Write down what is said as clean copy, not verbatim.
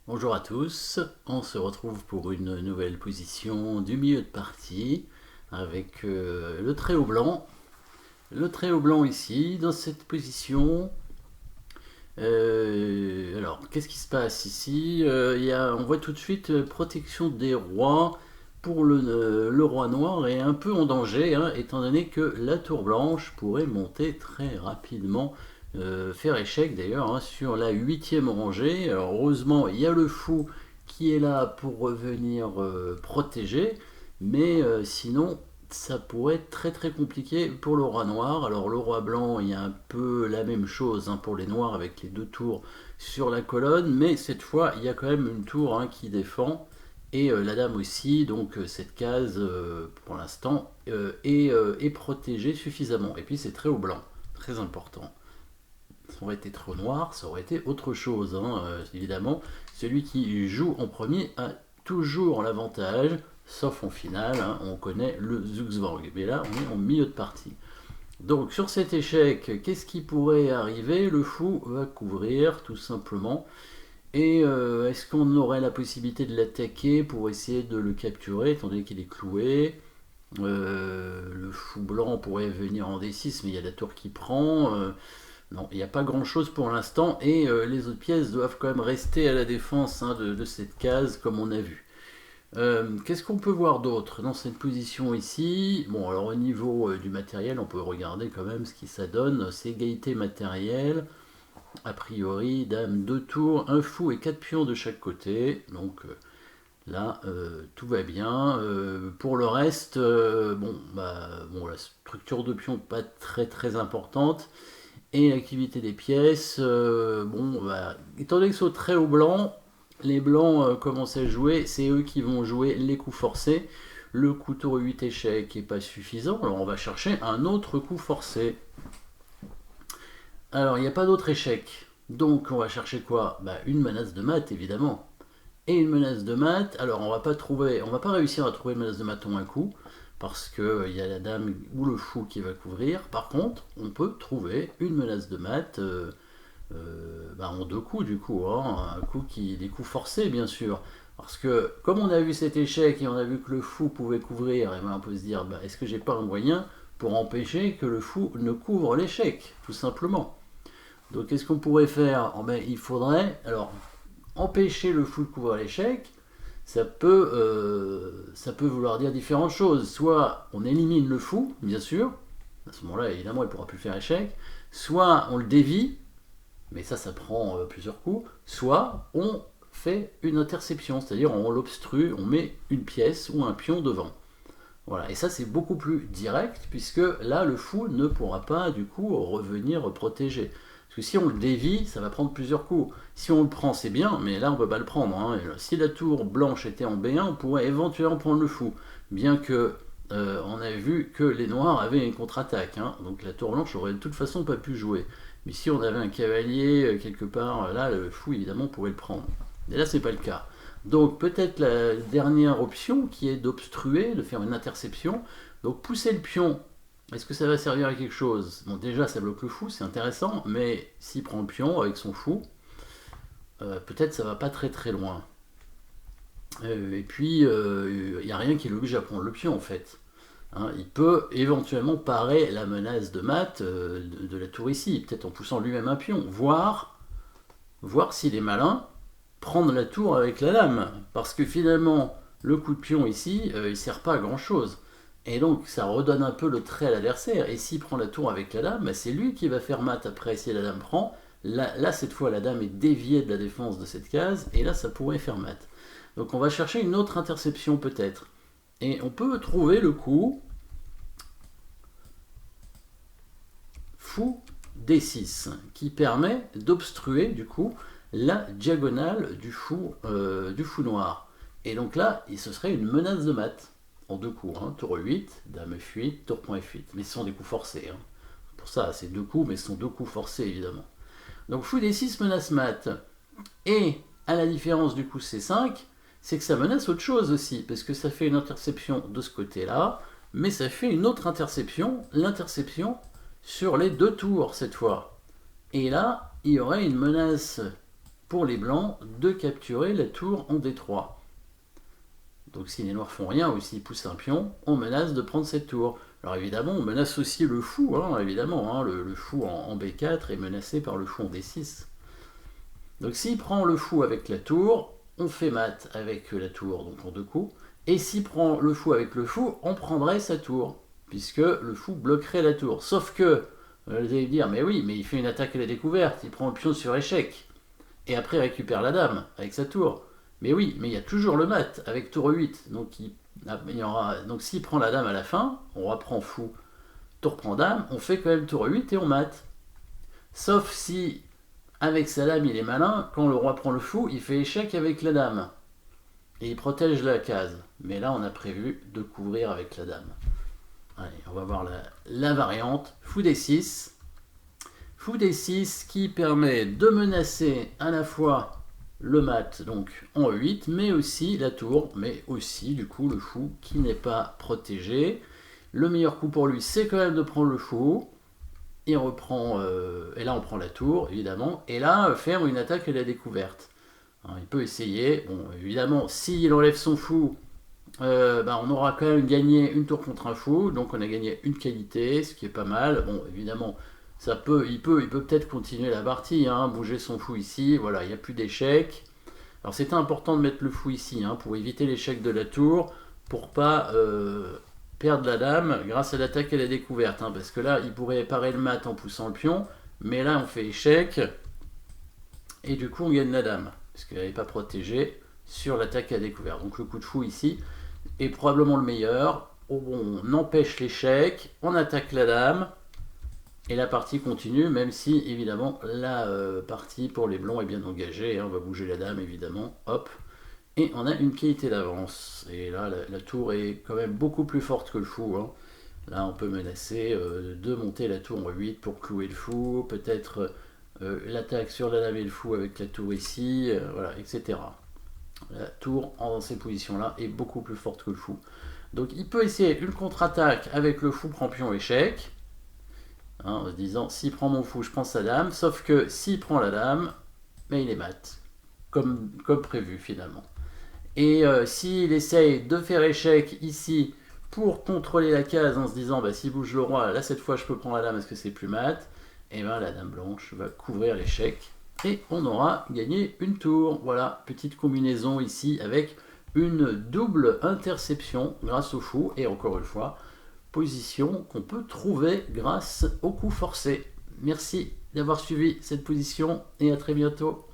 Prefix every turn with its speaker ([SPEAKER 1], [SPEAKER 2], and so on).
[SPEAKER 1] Bonjour à tous, on se retrouve pour une nouvelle position du milieu de partie avec le trait au blanc. Le trait au blanc ici, dans cette position. Alors, qu'est-ce qui se passe ici? On voit tout de suite protection des rois pour le roi noir est un peu en danger, hein, étant donné que la tour blanche pourrait monter très rapidement, faire échec d'ailleurs, hein, sur la huitième rangée. Alors heureusement, il y a le fou qui est là pour revenir protéger, mais sinon, ça pourrait être très très compliqué pour le roi noir. Alors le roi blanc, il y a un peu la même chose, hein, pour les noirs avec les deux tours sur la colonne, mais cette fois, il y a quand même une tour, hein, qui défend. Et la dame aussi, donc cette case, pour l'instant, est protégée suffisamment. Et puis c'est très au blanc, très important. Ça aurait été trop noir, ça aurait été autre chose, hein, évidemment. Celui qui joue en premier a toujours l'avantage, sauf en finale, hein, on connaît le Zugzwang. Mais là, on est en milieu de partie. Donc sur cet échec, qu'est-ce qui pourrait arriver? Le fou va couvrir, tout simplement. Et est-ce qu'on aurait la possibilité de l'attaquer pour essayer de le capturer, étant donné qu'il est cloué? Le fou blanc pourrait venir en D6, mais il y a la tour qui prend. Non, il n'y a pas grand-chose pour l'instant, et les autres pièces doivent quand même rester à la défense, hein, de cette case, comme on a vu. Qu'est-ce qu'on peut voir d'autre dans cette position ici? Bon, alors au niveau du matériel, on peut regarder quand même ce qui ça donne. C'est égalité matérielle. A priori, dame 2 tours, un fou et 4 pions de chaque côté. Donc là, tout va bien. Pour le reste, bon, la structure de pion pas très très importante. Et l'activité des pièces, bon, bah, étant donné que c'est au très haut blanc, les blancs commencent à jouer, c'est eux qui vont jouer les coups forcés. Le couteau 8 échecs n'est pas suffisant, alors on va chercher un autre coup forcé. Alors, il n'y a pas d'autre échec. Donc, on va chercher quoi? Bah, une menace de mat, évidemment. Et une menace de mat, alors on va pas réussir à trouver une menace de mat en un coup, parce que il y a la dame ou le fou qui va couvrir. Par contre, on peut trouver une menace de mat, bah, en deux coups du coup, hein, des coups forcés bien sûr. Parce que comme on a vu cet échec et on a vu que le fou pouvait couvrir, et ben on peut se dire, bah, est-ce que j'ai pas un moyen pour empêcher que le fou ne couvre l'échec, tout simplement. Donc qu'est-ce qu'on pourrait faire? Oh, ben, il faudrait alors empêcher le fou de couvrir l'échec. Ça peut vouloir dire différentes choses. Soit on élimine le fou, bien sûr, à ce moment-là évidemment il ne pourra plus faire échec. Soit on le dévie, mais ça prend plusieurs coups. Soit on fait une interception, c'est-à-dire on l'obstrue, on met une pièce ou un pion devant. Voilà, et ça c'est beaucoup plus direct, puisque là le fou ne pourra pas du coup revenir protéger. Parce que si on le dévie, ça va prendre plusieurs coups. Si on le prend, c'est bien, mais là on ne peut pas le prendre, hein. Si la tour blanche était en B1, on pourrait éventuellement prendre le fou. Bien que on a vu que les noirs avaient une contre-attaque, hein. Donc la tour blanche aurait de toute façon pas pu jouer. Mais si on avait un cavalier quelque part, là le fou évidemment pourrait le prendre. Et là c'est pas le cas. Donc peut-être la dernière option qui est d'obstruer, de faire une interception. Donc pousser le pion, est-ce que ça va servir à quelque chose? Bon, déjà ça bloque le fou, c'est intéressant, mais s'il prend le pion avec son fou, peut-être ça va pas très très loin. Et puis il n'y a rien qui l'oblige à prendre le pion en fait. Hein, il peut éventuellement parer la menace de mat, de la tour ici, peut-être en poussant lui-même un pion, voir s'il est malin, prendre la tour avec la lame. Parce que finalement, le coup de pion ici, il sert pas à grand chose. Et donc, ça redonne un peu le trait à l'adversaire. Et s'il prend la tour avec la dame, bah, c'est lui qui va faire mat après si la dame prend. Là, cette fois, la dame est déviée de la défense de cette case. Et là, ça pourrait faire mat. Donc, on va chercher une autre interception peut-être. Et on peut trouver le coup fou D6 qui permet d'obstruer du coup la diagonale du fou noir. Et donc là, ce serait une menace de mat en deux coups, hein. Tour 8, dame F8, tour point F8. Mais ce sont des coups forcés, hein. Pour ça, c'est deux coups, mais ce sont deux coups forcés évidemment. Donc fou D6 menace mat. Et à la différence du coup C5, c'est que ça menace autre chose aussi, parce que ça fait une interception de ce côté-là, mais ça fait une autre interception, l'interception sur les deux tours cette fois. Et là, il y aurait une menace pour les blancs de capturer la tour en D3. Donc si les noirs font rien ou s'ils poussent un pion, on menace de prendre cette tour. Alors évidemment, on menace aussi le fou, évidemment, le fou en B4 est menacé par le fou en D6. Donc s'il prend le fou avec la tour, on fait mat avec la tour, donc en 2 coups. Et s'il prend le fou avec le fou, on prendrait sa tour, puisque le fou bloquerait la tour. Sauf que, vous allez me dire, mais oui, mais il fait une attaque à la découverte, il prend le pion sur échec, et après il récupère la dame avec sa tour. Mais oui, mais il y a toujours le mat avec tour 8, donc donc s'il prend la dame à la fin, on reprend fou, tour prend dame, on fait quand même tour 8 et on mat. Sauf si, avec sa dame, il est malin, quand le roi prend le fou, il fait échec avec la dame. Et il protège la case. Mais là, on a prévu de couvrir avec la dame. Allez, on va voir la variante. Fou D6. Fou D6 qui permet de menacer à la fois le mat, donc en 8, mais aussi la tour, mais aussi du coup le fou qui n'est pas protégé. Le meilleur coup pour lui, c'est quand même de prendre le fou. Il reprend, et là on prend la tour, évidemment, et là faire une attaque à la découverte. Alors, il peut essayer, bon, évidemment, s'il enlève son fou, on aura quand même gagné une tour contre un fou, donc on a gagné une qualité, ce qui est pas mal. Bon, évidemment, il peut peut-être continuer la partie, bouger son fou ici, voilà, il n'y a plus d'échec. Alors c'était important de mettre le fou ici, pour éviter l'échec de la tour, pour pas perdre la dame grâce à l'attaque et la découverte, parce que là, il pourrait parer le mat en poussant le pion, mais là, on fait échec, et du coup, on gagne la dame, parce qu'elle n'est pas protégée sur l'attaque et la découverte. Donc le coup de fou ici est probablement le meilleur. On empêche l'échec, on attaque la dame, et la partie continue, même si, évidemment, la partie pour les blancs est bien engagée. On va bouger la dame, évidemment, hop. Et on a une qualité d'avance. Et là, la tour est quand même beaucoup plus forte que le fou. Là, on peut menacer de monter la tour en 8 pour clouer le fou. Peut-être l'attaque sur la dame et le fou avec la tour ici, voilà, etc. La tour, en ces positions-là, est beaucoup plus forte que le fou. Donc, il peut essayer une contre-attaque avec le fou prend pion échec. En se disant, s'il prend mon fou, je prends sa dame. Sauf que s'il prend la dame, mais il est mat. Comme prévu, finalement. Et s'il essaye de faire échec ici pour contrôler la case en se disant s'il bouge le roi, là cette fois je peux prendre la dame parce que c'est plus mat, et bien la dame blanche va couvrir l'échec et on aura gagné une tour. Voilà, petite combinaison ici avec une double interception grâce au fou, et encore une fois, position qu'on peut trouver grâce au coup forcé. Merci d'avoir suivi cette position et à très bientôt.